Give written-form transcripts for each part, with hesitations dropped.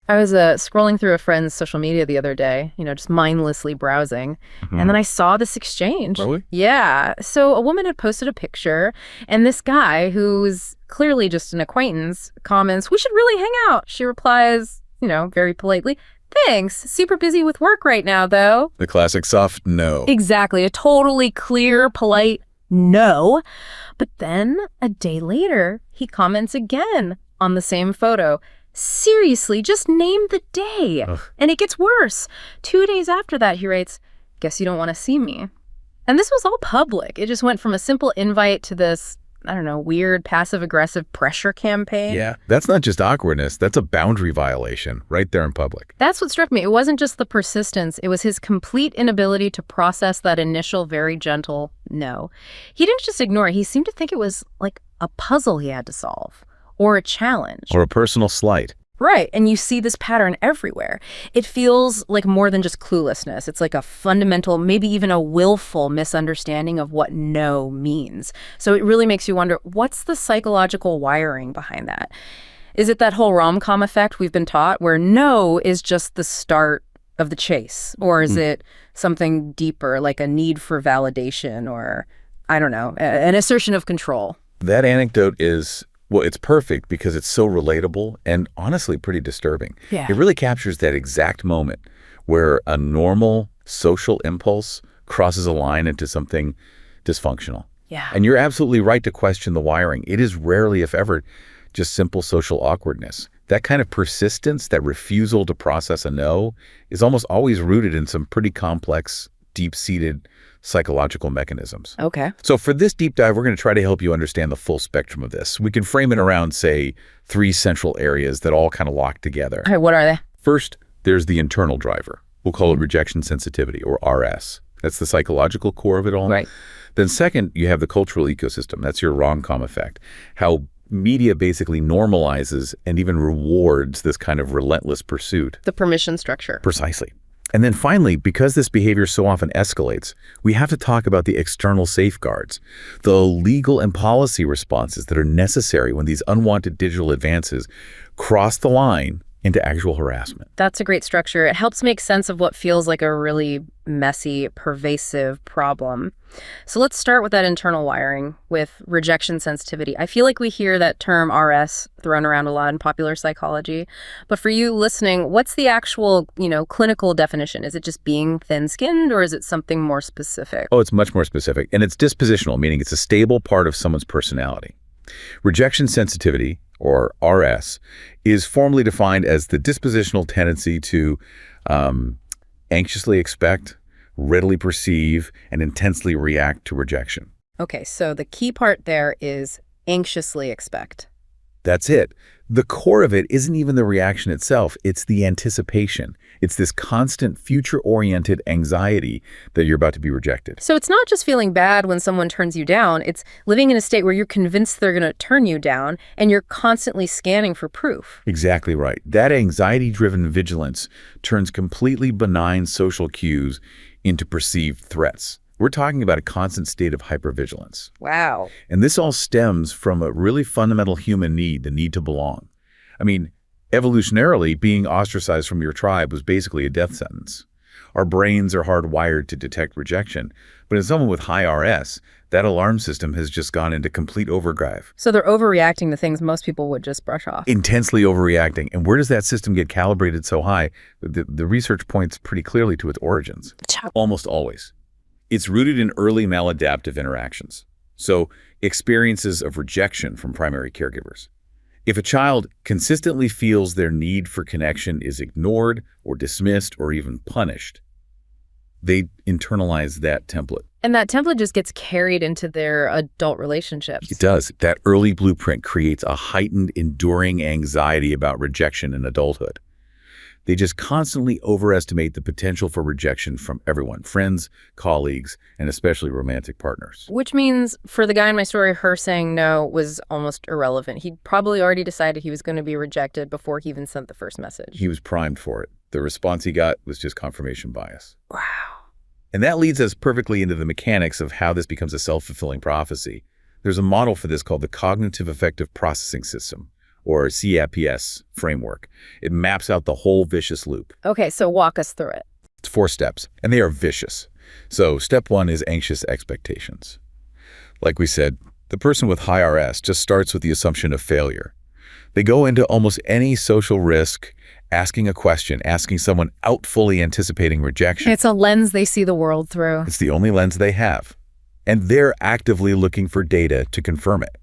I was scrolling through a friend's social media the other day, just mindlessly browsing. And then I saw this exchange. Really? Yeah. So a woman had posted a picture, and this guy, who's clearly just an acquaintance, comments, "We should really hang out." She replies, very politely, "Thanks. Super busy with work right now, though." The classic soft no. Exactly. A totally clear, polite no. But then a day later, he comments again on the same photo. "Seriously, just name the day." Ugh. And it gets worse. 2 days after that, he writes, "Guess you don't want to see me." And this was all public. It just went from a simple invite to this, I don't know, weird passive-aggressive pressure campaign. Yeah, that's not just awkwardness. That's a boundary violation right there in public. That's what struck me. It wasn't just the persistence. It was his complete inability to process that initial, very gentle no. He didn't just ignore it. He seemed to think it was like a puzzle he had to solve, or a challenge. Or a personal slight. Right, and you see this pattern everywhere. It feels like more than just cluelessness. It's like a fundamental, maybe even a willful misunderstanding of what no means. So it really makes you wonder, what's the psychological wiring behind that? Is it that whole rom-com effect we've been taught, where no is just the start of the chase? Or is it something deeper, like a need for validation, or, I don't know, an assertion of control? That anecdote is, well, it's perfect because it's so relatable and honestly pretty disturbing. Yeah. It really captures that exact moment where a normal social impulse crosses a line into something dysfunctional. Yeah. And you're absolutely right to question the wiring. It is rarely, if ever, just simple social awkwardness. That kind of persistence, that refusal to process a no, is almost always rooted in some pretty complex, deep-seated psychological mechanisms. Okay. So for this deep dive, we're going to try to help you understand the full spectrum of this. We can frame it around, say, 3 central areas that all kind of lock together. All right, what are they? First, there's the internal driver. We'll call it rejection sensitivity, or RS. That's the psychological core of it all. Right. Then second, you have the cultural ecosystem. That's your Rom-Com effect. How media basically normalizes and even rewards this kind of relentless pursuit. The permission structure. Precisely. And then finally, because this behavior so often escalates, we have to talk about the external safeguards, the legal and policy responses that are necessary when these unwanted digital advances cross the line into actual harassment. That's a great structure. It helps make sense of what feels like a really messy, pervasive problem. So let's start with that internal wiring, with rejection sensitivity. I feel like we hear that term RS thrown around a lot in popular psychology. But for you listening, what's the actual, clinical definition? Is it just being thin-skinned, or is it something more specific? Oh, it's much more specific. And it's dispositional, meaning it's a stable part of someone's personality. Rejection sensitivity, or RS, is formally defined as the dispositional tendency to anxiously expect, readily perceive, and intensely react to rejection. Okay, so the key part there is anxiously expect. That's it. The core of it isn't even the reaction itself, it's the anticipation. It's this constant future-oriented anxiety that you're about to be rejected. So it's not just feeling bad when someone turns you down, it's living in a state where you're convinced they're going to turn you down, and you're constantly scanning for proof. Exactly right. That anxiety-driven vigilance turns completely benign social cues into perceived threats. We're talking about a constant state of hypervigilance. Wow. And this all stems from a really fundamental human need, the need to belong. I mean, evolutionarily, being ostracized from your tribe was basically a death sentence. Our brains are hardwired to detect rejection, but in someone with high RS, that alarm system has just gone into complete overdrive. So they're overreacting to things most people would just brush off. Intensely overreacting. And where does that system get calibrated so high? The research points pretty clearly to its origins. Almost always. It's rooted in early maladaptive interactions, so experiences of rejection from primary caregivers. If a child consistently feels their need for connection is ignored or dismissed or even punished, they internalize that template. And that template just gets carried into their adult relationships. It does. That early blueprint creates a heightened, enduring anxiety about rejection in adulthood. They just constantly overestimate the potential for rejection from everyone, friends, colleagues, and especially romantic partners. Which means for the guy in my story, her saying no was almost irrelevant. He'd probably already decided he was going to be rejected before he even sent the first message. He was primed for it. The response he got was just confirmation bias. Wow. And that leads us perfectly into the mechanics of how this becomes a self-fulfilling prophecy. There's a model for this called the cognitive affective processing system, or CAPS framework. It maps out the whole vicious loop. Okay, so walk us through it. It's 4 steps, and they are vicious. So step 1 is anxious expectations. Like we said, the person with high RS just starts with the assumption of failure. They go into almost any social risk, asking a question, asking someone out fully anticipating rejection. It's a lens they see the world through. It's the only lens they have. And they're actively looking for data to confirm it.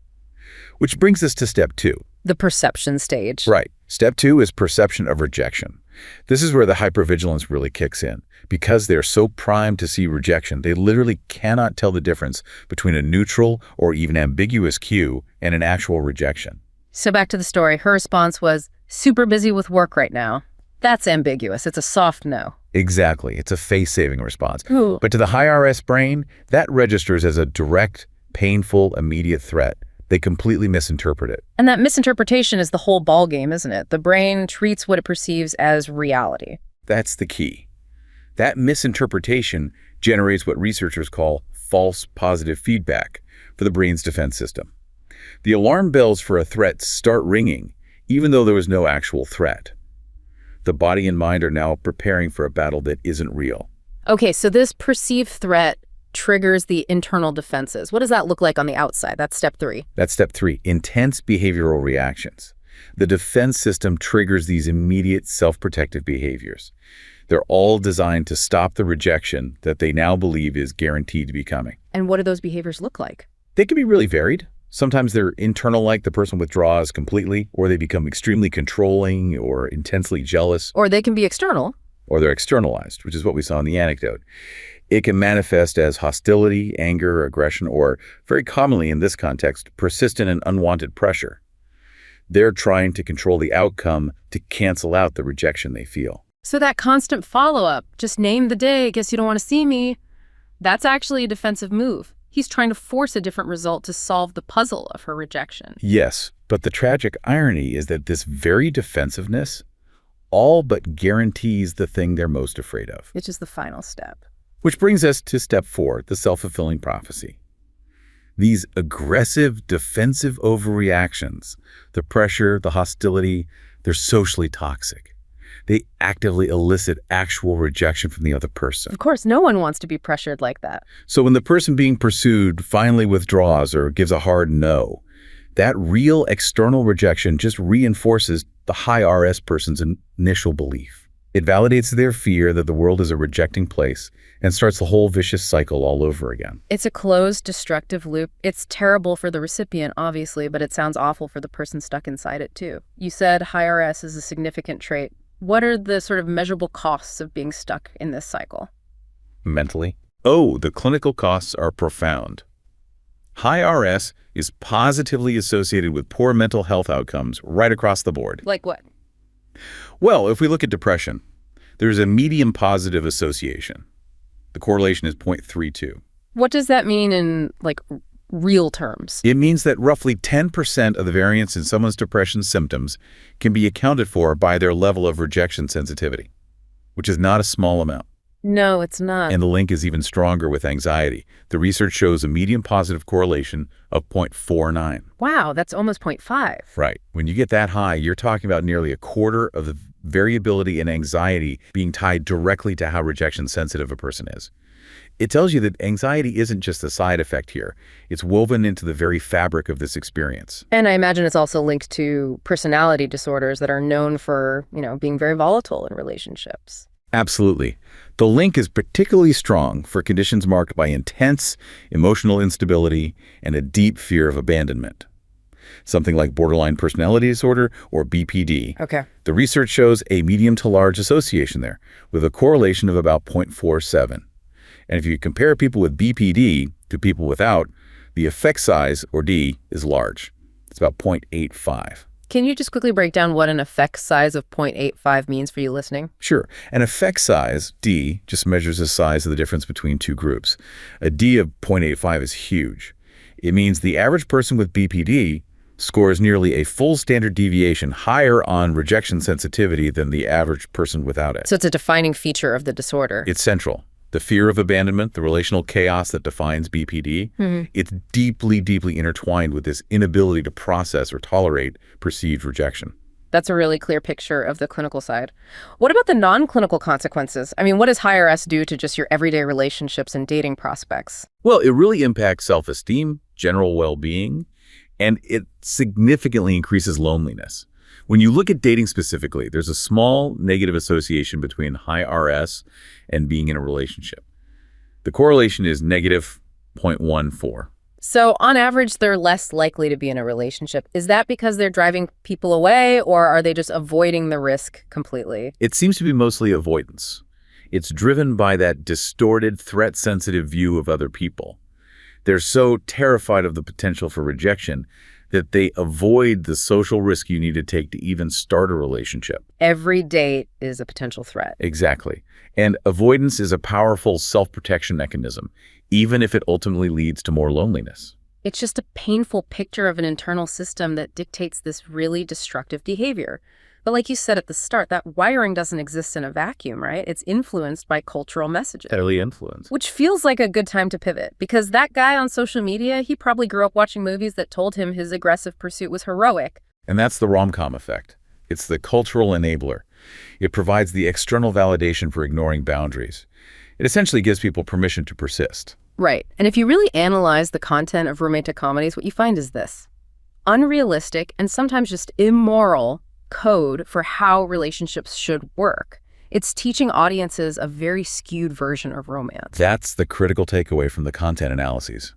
Which brings us to step 2. The perception stage. Right. Step 2 is perception of rejection. This is where the hypervigilance really kicks in. Because they're so primed to see rejection, they literally cannot tell the difference between a neutral or even ambiguous cue and an actual rejection. So back to the story. Her response was, super busy with work right now. That's ambiguous. It's a soft no. Exactly. It's a face-saving response. Ooh. But to the high RS brain, that registers as a direct, painful, immediate threat. They completely misinterpret it. And that misinterpretation is the whole ballgame, isn't it? The brain treats what it perceives as reality. That's the key. That misinterpretation generates what researchers call false positive feedback for the brain's defense system. The alarm bells for a threat start ringing, even though there was no actual threat. The body and mind are now preparing for a battle that isn't real. Okay, so this perceived threat triggers the internal defenses. What does that look like on the outside? That's step 3. That's step 3, intense behavioral reactions. The defense system triggers these immediate self-protective behaviors. They're all designed to stop the rejection that they now believe is guaranteed to be coming. And what do those behaviors look like? They can be really varied. Sometimes they're internal, like the person withdraws completely, or they become extremely controlling or intensely jealous. Or they can be external. Or they're externalized, which is what we saw in the anecdote. It can manifest as hostility, anger, aggression, or, very commonly in this context, persistent and unwanted pressure. They're trying to control the outcome to cancel out the rejection they feel. So that constant follow-up, just name the day, guess you don't want to see me, that's actually a defensive move. He's trying to force a different result to solve the puzzle of her rejection. Yes, but the tragic irony is that this very defensiveness all but guarantees the thing they're most afraid of. Which is the final step. Which brings us to step 4, the self-fulfilling prophecy. These aggressive, defensive overreactions, the pressure, the hostility, they're socially toxic. They actively elicit actual rejection from the other person. Of course, no one wants to be pressured like that. So when the person being pursued finally withdraws or gives a hard no, that real external rejection just reinforces the high RS person's initial belief. It validates their fear that the world is a rejecting place and starts the whole vicious cycle all over again. It's a closed, destructive loop. It's terrible for the recipient, obviously, but it sounds awful for the person stuck inside it, too. You said high RS is a significant trait. What are the sort of measurable costs of being stuck in this cycle? Mentally? Oh, the clinical costs are profound. High RS is positively associated with poor mental health outcomes right across the board. Like what? Well, if we look at depression, there's a medium positive association. The correlation is 0.32. What does that mean in, like, real terms? It means that roughly 10% of the variance in someone's depression symptoms can be accounted for by their level of rejection sensitivity, which is not a small amount. No, it's not. And the link is even stronger with anxiety. The research shows a medium positive correlation of 0.49. Wow, that's almost 0.5. Right. When you get that high, you're talking about nearly a quarter of the variability in anxiety being tied directly to how rejection sensitive a person is. It tells you that anxiety isn't just a side effect here. It's woven into the very fabric of this experience. And I imagine it's also linked to personality disorders that are known for, being very volatile in relationships. Absolutely. The link is particularly strong for conditions marked by intense emotional instability and a deep fear of abandonment. Something like borderline personality disorder or BPD. Okay. The research shows a medium to large association there, with a correlation of about 0.47. And if you compare people with BPD to people without, the effect size, or D, is large. It's about 0.85. Can you just quickly break down what an effect size of 0.85 means for you listening? Sure. An effect size, D, just measures the size of the difference between two groups. A D of 0.85 is huge. It means the average person with BPD scores nearly a full standard deviation higher on rejection sensitivity than the average person without it. So it's a defining feature of the disorder. It's central. The fear of abandonment, the relational chaos that defines BPD, it's deeply, deeply intertwined with this inability to process or tolerate perceived rejection. That's a really clear picture of the clinical side. What about the non-clinical consequences? I mean, what does high RS do to just your everyday relationships and dating prospects? Well, it really impacts self-esteem, general well-being, and it significantly increases loneliness. When you look at dating specifically, there's a small negative association between high RS and being in a relationship. The correlation is negative 0.14. So on average, they're less likely to be in a relationship. Is that because they're driving people away, or are they just avoiding the risk completely? It seems to be mostly avoidance. It's driven by that distorted, threat-sensitive view of other people. They're so terrified of the potential for rejection that they avoid the social risk you need to take to even start a relationship. Every date is a potential threat. Exactly. And avoidance is a powerful self-protection mechanism, even if it ultimately leads to more loneliness. It's just a painful picture of an internal system that dictates this really destructive behavior. But like you said at the start, that wiring doesn't exist in a vacuum, right? It's influenced by cultural messages. Heavily influenced. Which feels like a good time to pivot, because that guy on social media, he probably grew up watching movies that told him his aggressive pursuit was heroic. And that's the Rom-Com Effect. It's the cultural enabler. It provides the external validation for ignoring boundaries. It essentially gives people permission to persist. Right. And if you really analyze the content of romantic comedies, what you find is this: unrealistic and sometimes just immoral code for how relationships should work. It's teaching audiences a very skewed version of romance. That's the critical takeaway from the content analyses.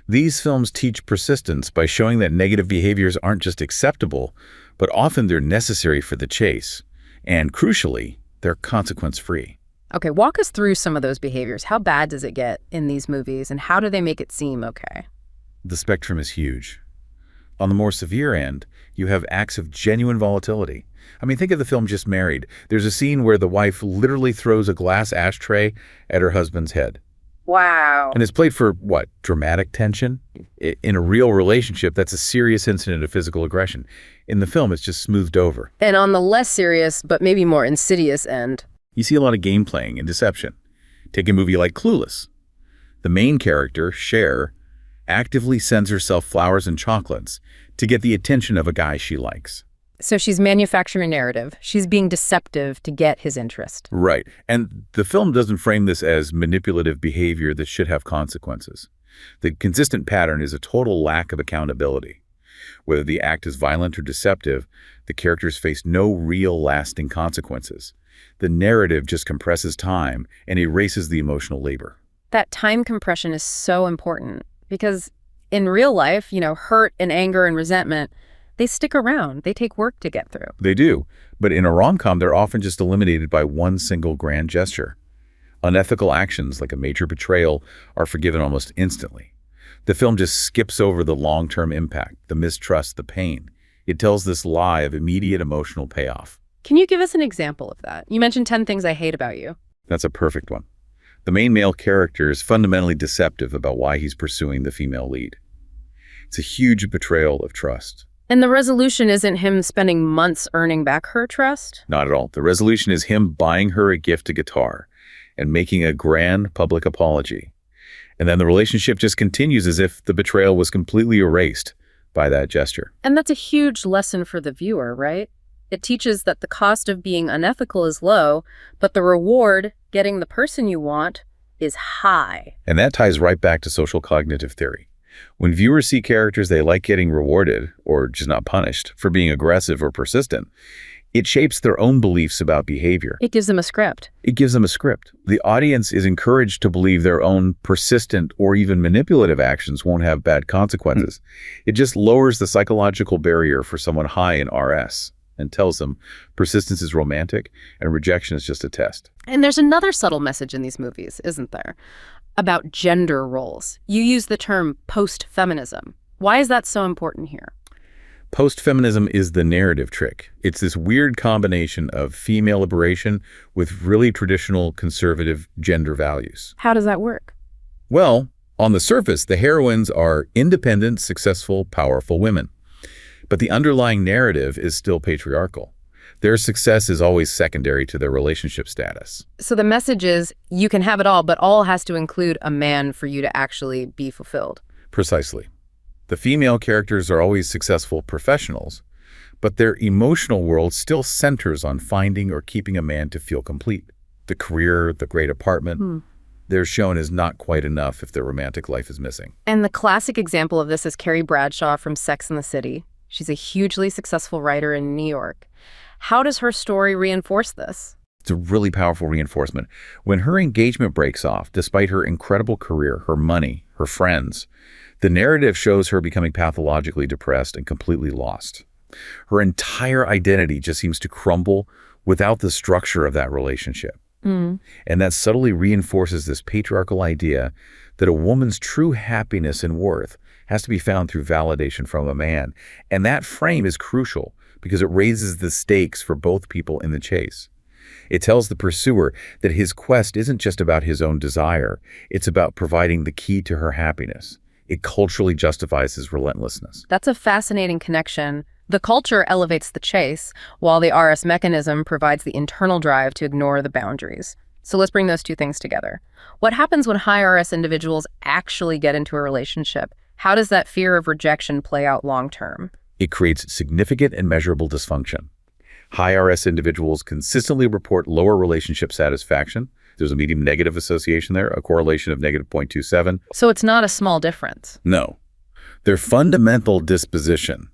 These films teach persistence by showing that negative behaviors aren't just acceptable, but often they're necessary for the chase. And crucially, they're consequence-free. Okay, walk us through some of those behaviors. How bad does it get in these movies, and how do they make it seem okay? The spectrum is huge. On the more severe end, you have acts of genuine volatility. I mean, think of the film Just Married. There's a scene where the wife literally throws a glass ashtray at her husband's head. Wow. And it's played for, what, dramatic tension? In a real relationship, that's a serious incident of physical aggression. In the film, it's just smoothed over. And on the less serious, but maybe more insidious end, you see a lot of game playing and deception. Take a movie like Clueless. The main character, Cher, actively sends herself flowers and chocolates to get the attention of a guy she likes. So she's manufacturing a narrative. She's being deceptive to get his interest. Right. And the film doesn't frame this as manipulative behavior that should have consequences. The consistent pattern is a total lack of accountability. Whether the act is violent or deceptive, the characters face no real lasting consequences. The narrative just compresses time and erases the emotional labor. That time compression is so important because in real life, hurt and anger and resentment, they stick around. They take work to get through. They do. But in a rom-com, they're often just eliminated by one single grand gesture. Unethical actions like a major betrayal are forgiven almost instantly. The film just skips over the long-term impact, the mistrust, the pain. It tells this lie of immediate emotional payoff. Can you give us an example of that? You mentioned 10 things I hate about you. That's a perfect one. The main male character is fundamentally deceptive about why he's pursuing the female lead. It's a huge betrayal of trust. And the resolution isn't him spending months earning back her trust? Not at all. The resolution is him buying her a gift, a guitar, and making a grand public apology. And then the relationship just continues as if the betrayal was completely erased by that gesture. And that's a huge lesson for the viewer, right? It teaches that the cost of being unethical is low, but the reward, getting the person you want, is high. And that ties right back to social cognitive theory. When viewers see characters they like getting rewarded, or just not punished, for being aggressive or persistent, it shapes their own beliefs about behavior. It gives them a script. It gives them a script. The audience is encouraged to believe their own persistent or even manipulative actions won't have bad consequences. It just lowers the psychological barrier for someone high in RS and tells them persistence is romantic and rejection is just a test. And there's another subtle message in these movies, isn't there? About gender roles. You use the term post-feminism. Why is that so important here? Post-feminism is the narrative trick. It's this weird combination of female liberation with really traditional conservative gender values. How does that work? Well, on the surface, the heroines are independent, successful, powerful women. But the underlying narrative is still patriarchal. Their success is always secondary to their relationship status. So the message is, you can have it all, but all has to include a man for you to actually be fulfilled. Precisely. The female characters are always successful professionals, but their emotional world still centers on finding or keeping a man to feel complete. The career, the great apartment, they're shown as not quite enough if their romantic life is missing. And the classic example of this is Carrie Bradshaw from Sex and the City. She's a hugely successful writer in New York. How does her story reinforce this? It's a really powerful reinforcement. When her engagement breaks off, despite her incredible career, her money, her friends, the narrative shows her becoming pathologically depressed and completely lost. Her entire identity just seems to crumble without the structure of that relationship. And that subtly reinforces this patriarchal idea that a woman's true happiness and worth has to be found through validation from a man. And that frame is crucial because it raises the stakes for both people in the chase. It tells the pursuer that his quest isn't just about his own desire, it's about providing the key to her happiness. It culturally justifies his relentlessness. That's a fascinating connection. The culture elevates the chase, while the RS mechanism provides the internal drive to ignore the boundaries. So let's bring those two things together. What happens when high RS individuals actually get into a relationship? How does that fear of rejection play out long term? It creates significant and measurable dysfunction. High RS individuals consistently report lower relationship satisfaction. There's a medium negative association there, a correlation of -0.27. So it's not a small difference. No. Their fundamental disposition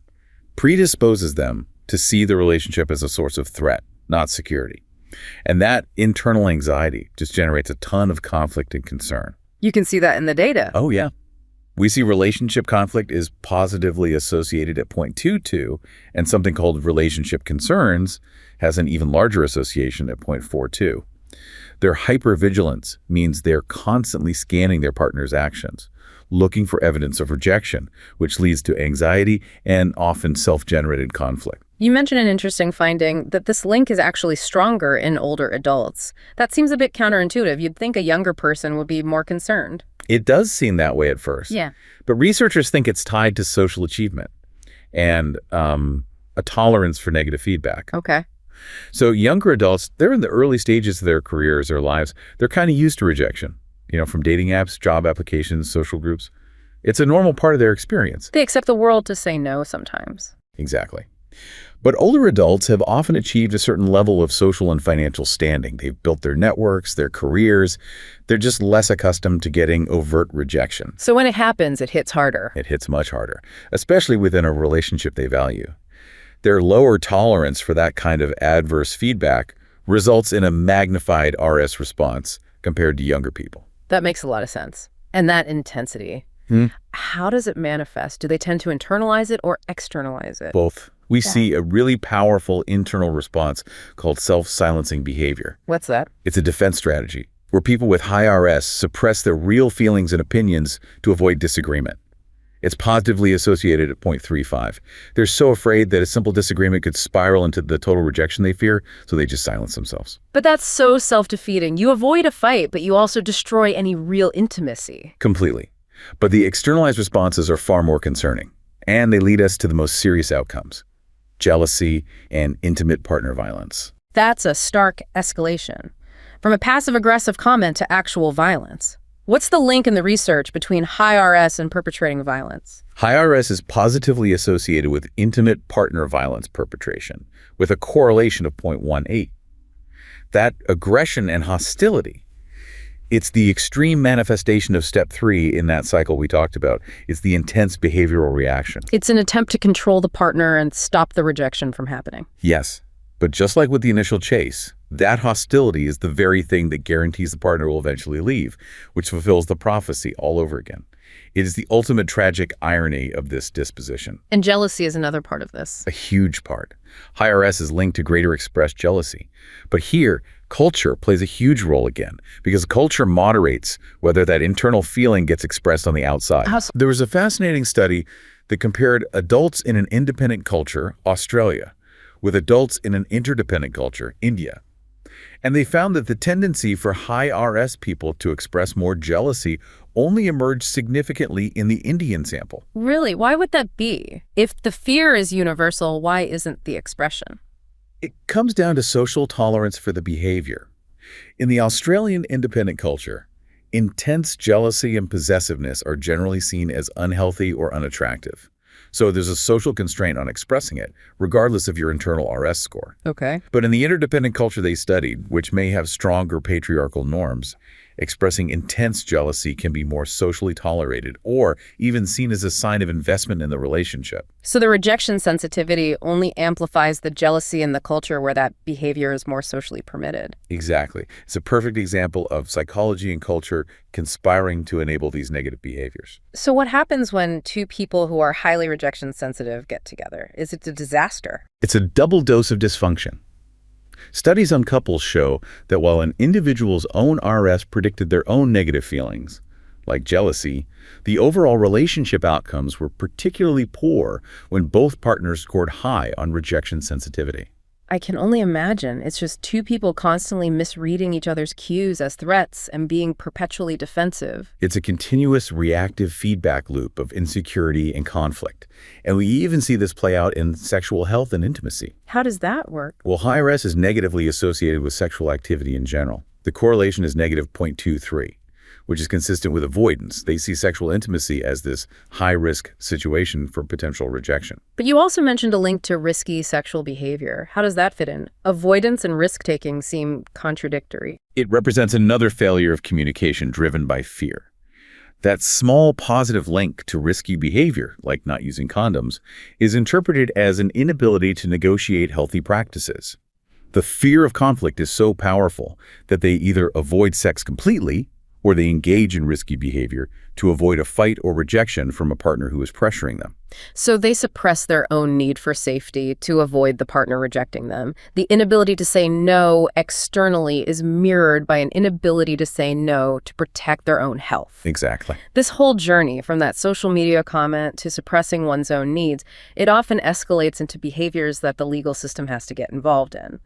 predisposes them to see the relationship as a source of threat, not security. And that internal anxiety just generates a ton of conflict and concern. You can see that in the data. Oh, yeah. We see relationship conflict is positively associated at 0.22, and something called relationship concerns has an even larger association at 0.42. Their hypervigilance means they're constantly scanning their partner's actions, looking for evidence of rejection, which leads to anxiety and often self-generated conflict. You mentioned an interesting finding that this link is actually stronger in older adults. That seems a bit counterintuitive. You'd think a younger person would be more concerned. It does seem that way at first. Yeah. But researchers think it's tied to social achievement and a tolerance for negative feedback. Okay. So younger adults, they're in the early stages of their careers, their lives. They're kind of used to rejection, from dating apps, job applications, social groups. It's a normal part of their experience. They accept the world to say no sometimes. Exactly. But older adults have often achieved a certain level of social and financial standing. They've built their networks, their careers. They're just less accustomed to getting overt rejection. So when it happens, it hits harder. It hits much harder, especially within a relationship they value. Their lower tolerance for that kind of adverse feedback results in a magnified RS response compared to younger people. That makes a lot of sense. And that intensity, how does it manifest? Do they tend to internalize it or externalize it? Both. We see a really powerful internal response called self-silencing behavior. What's that? It's a defense strategy where people with high RS suppress their real feelings and opinions to avoid disagreement. It's positively associated at 0.35. They're so afraid that a simple disagreement could spiral into the total rejection they fear, so they just silence themselves. But that's so self-defeating. You avoid a fight, but you also destroy any real intimacy. Completely. But the externalized responses are far more concerning, and they lead us to the most serious outcomes: jealousy and intimate partner violence. That's a stark escalation. From a passive-aggressive comment to actual violence. What's the link in the research between high RS and perpetrating violence? High RS is positively associated with intimate partner violence perpetration, with a correlation of 0.18. That aggression and hostility, it's the extreme manifestation of step 3 in that cycle we talked about. It's the intense behavioral reaction. It's an attempt to control the partner and stop the rejection from happening. Yes, but just like with the initial chase, that hostility is the very thing that guarantees the partner will eventually leave, which fulfills the prophecy all over again. It is the ultimate tragic irony of this disposition. And jealousy is another part of this. A huge part. High RS is linked to greater expressed jealousy. But here, culture plays a huge role again, because culture moderates whether that internal feeling gets expressed on the outside. There was a fascinating study that compared adults in an independent culture, Australia, with adults in an interdependent culture, India. And they found that the tendency for high RS people to express more jealousy only emerged significantly in the Indian sample. Really? Why would that be? If the fear is universal, why isn't the expression? It comes down to social tolerance for the behavior. In the Australian independent culture, intense jealousy and possessiveness are generally seen as unhealthy or unattractive. So there's a social constraint on expressing it, regardless of your internal RS score. Okay. But in the interdependent culture they studied, which may have stronger patriarchal norms, expressing intense jealousy can be more socially tolerated or even seen as a sign of investment in the relationship. So the rejection sensitivity only amplifies the jealousy in the culture where that behavior is more socially permitted. Exactly. It's a perfect example of psychology and culture conspiring to enable these negative behaviors. So what happens when two people who are highly rejection sensitive get together? Is it a disaster? It's a double dose of dysfunction. Studies on couples show that while an individual's own RS predicted their own negative feelings, like jealousy, the overall relationship outcomes were particularly poor when both partners scored high on rejection sensitivity. I can only imagine. It's just two people constantly misreading each other's cues as threats and being perpetually defensive. It's a continuous reactive feedback loop of insecurity and conflict. And we even see this play out in sexual health and intimacy. How does that work? Well, high RS is negatively associated with sexual activity in general. The correlation is negative 0.23, which is consistent with avoidance. They see sexual intimacy as this high-risk situation for potential rejection. But you also mentioned a link to risky sexual behavior. How does that fit in? Avoidance and risk-taking seem contradictory. It represents another failure of communication driven by fear. That small positive link to risky behavior, like not using condoms, is interpreted as an inability to negotiate healthy practices. The fear of conflict is so powerful that they either avoid sex completely or they engage in risky behavior to avoid a fight or rejection from a partner who is pressuring them. So they suppress their own need for safety to avoid the partner rejecting them. The inability to say no externally is mirrored by an inability to say no to protect their own health. Exactly. This whole journey, from that social media comment to suppressing one's own needs, it often escalates into behaviors that the legal system has to get involved in.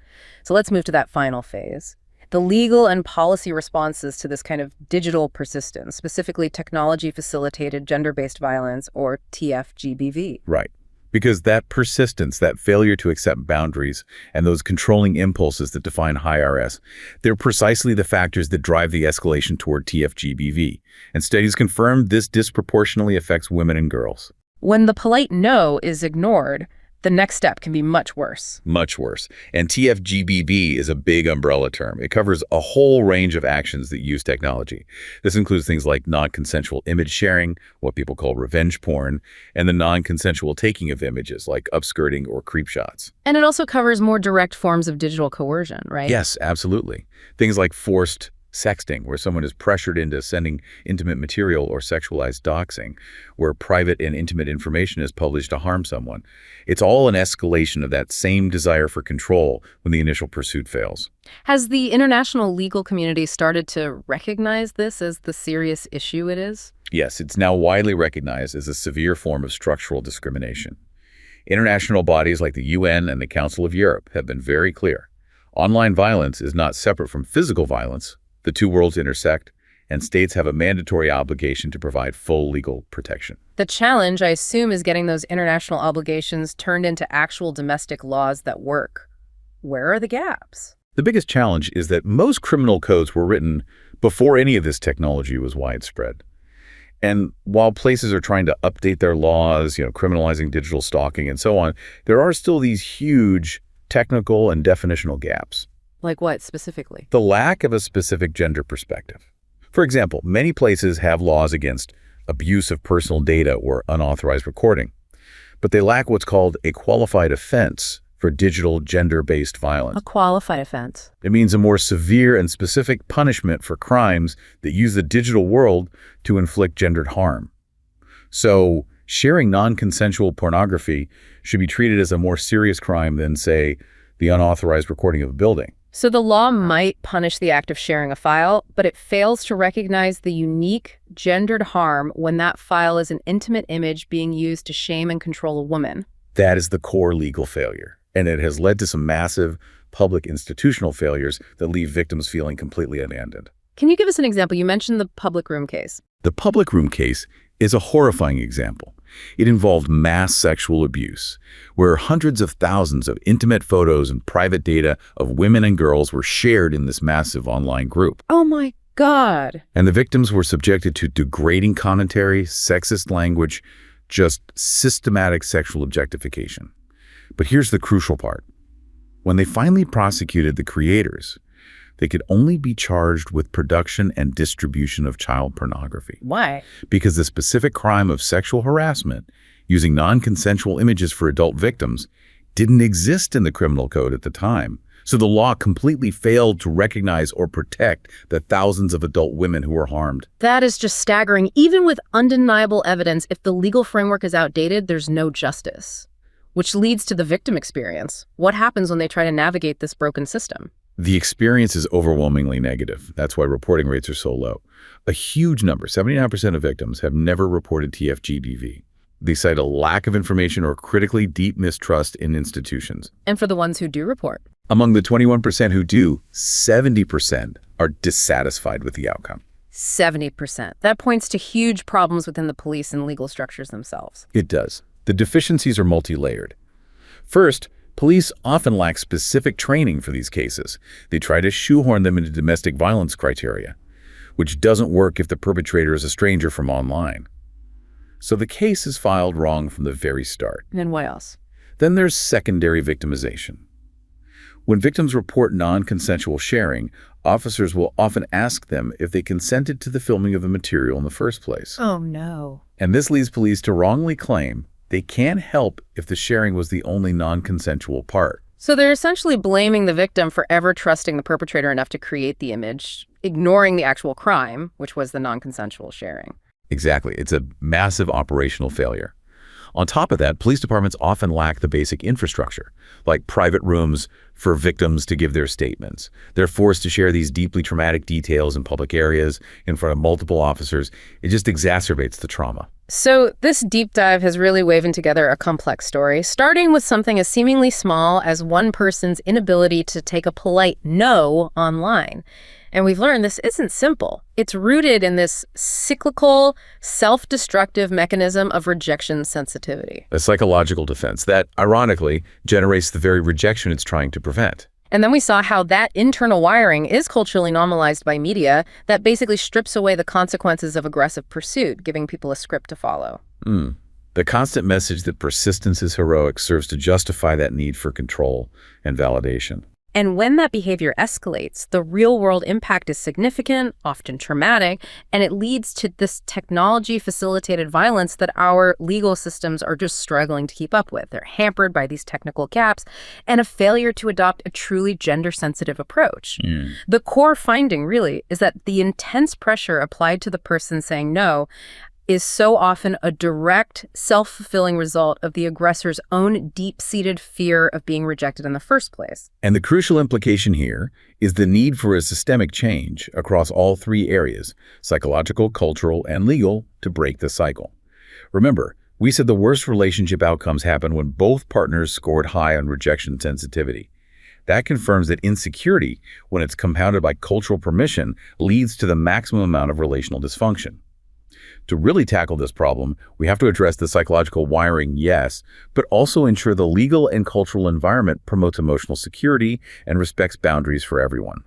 So let's move to that final phase. The legal and policy responses to this kind of digital persistence, specifically technology-facilitated gender-based violence, or TFGBV. Right. Because that persistence, that failure to accept boundaries, and those controlling impulses that define high RS, they're precisely the factors that drive the escalation toward TFGBV. And studies confirm this disproportionately affects women and girls. When the polite no is ignored, the next step can be much worse. Much worse. And TFGBV is a big umbrella term. It covers a whole range of actions that use technology. This includes things like non-consensual image sharing, what people call revenge porn, and the non-consensual taking of images like upskirting or creep shots. And it also covers more direct forms of digital coercion, right? Yes, absolutely. Things like forced sexting, where someone is pressured into sending intimate material, or sexualized doxing, where private and intimate information is published to harm someone. It's all an escalation of that same desire for control when the initial pursuit fails. Has the international legal community started to recognize this as the serious issue it is? Yes, it's now widely recognized as a severe form of structural discrimination. International bodies like the UN and the Council of Europe have been very clear. Online violence is not separate from physical violence. The two worlds intersect, and states have a mandatory obligation to provide full legal protection. The challenge, I assume, is getting those international obligations turned into actual domestic laws that work. Where are the gaps? The biggest challenge is that most criminal codes were written before any of this technology was widespread. And while places are trying to update their laws, criminalizing digital stalking and so on, there are still these huge technical and definitional gaps. Like what specifically? The lack of a specific gender perspective. For example, many places have laws against abuse of personal data or unauthorized recording, but they lack what's called a qualified offense for digital gender-based violence. A qualified offense. It means a more severe and specific punishment for crimes that use the digital world to inflict gendered harm. So, sharing non-consensual pornography should be treated as a more serious crime than, say, the unauthorized recording of a building. So the law might punish the act of sharing a file, but it fails to recognize the unique gendered harm when that file is an intimate image being used to shame and control a woman. That is the core legal failure, and it has led to some massive public institutional failures that leave victims feeling completely abandoned. Can you give us an example? You mentioned the public room case. The public room case is a horrifying example. It involved mass sexual abuse, where hundreds of thousands of intimate photos and private data of women and girls were shared in this massive online group. Oh my God. And the victims were subjected to degrading commentary, sexist language, just systematic sexual objectification. But here's the crucial part. When they finally prosecuted the creators, they could only be charged with production and distribution of child pornography. Why? Because the specific crime of sexual harassment, using non-consensual images for adult victims, didn't exist in the criminal code at the time. So the law completely failed to recognize or protect the thousands of adult women who were harmed. That is just staggering. Even with undeniable evidence, if the legal framework is outdated, there's no justice. Which leads to the victim experience. What happens when they try to navigate this broken system? The experience is overwhelmingly negative. That's why reporting rates are so low. A huge number, 79% of victims, have never reported TFGDV. They cite a lack of information or critically deep mistrust in institutions. And for the ones who do report? Among the 21% who do, 70% are dissatisfied with the outcome. 70%. That points to huge problems within the police and legal structures themselves. It does. The deficiencies are multi-layered. First, police often lack specific training for these cases. They try to shoehorn them into domestic violence criteria, which doesn't work if the perpetrator is a stranger from online. So the case is filed wrong from the very start. And then what else? Then there's secondary victimization. When victims report non-consensual sharing, officers will often ask them if they consented to the filming of the material in the first place. Oh, no. And this leads police to wrongly claim they can't help if the sharing was the only non-consensual part. So they're essentially blaming the victim for ever trusting the perpetrator enough to create the image, ignoring the actual crime, which was the non-consensual sharing. Exactly. It's a massive operational failure. On top of that, police departments often lack the basic infrastructure, like private rooms for victims to give their statements. They're forced to share these deeply traumatic details in public areas in front of multiple officers. It just exacerbates the trauma. So this deep dive has really woven together a complex story, starting with something as seemingly small as one person's inability to take a polite no online. And we've learned this isn't simple. It's rooted in this cyclical, self-destructive mechanism of rejection sensitivity. A psychological defense that, ironically, generates the very rejection it's trying to prevent. And then we saw how that internal wiring is culturally normalized by media that basically strips away the consequences of aggressive pursuit, giving people a script to follow. The constant message that persistence is heroic serves to justify that need for control and validation. And when that behavior escalates, the real-world impact is significant, often traumatic, and it leads to this technology-facilitated violence that our legal systems are just struggling to keep up with. They're hampered by these technical gaps and a failure to adopt a truly gender-sensitive approach. The core finding, really, is that the intense pressure applied to the person saying no is so often a direct, self-fulfilling result of the aggressor's own deep-seated fear of being rejected in the first place. And the crucial implication here is the need for a systemic change across all three areas, psychological, cultural, and legal, to break the cycle. Remember, we said the worst relationship outcomes happen when both partners scored high on rejection sensitivity. That confirms that insecurity, when it's compounded by cultural permission, leads to the maximum amount of relational dysfunction. To really tackle this problem, we have to address the psychological wiring, yes, but also ensure the legal and cultural environment promotes emotional security and respects boundaries for everyone.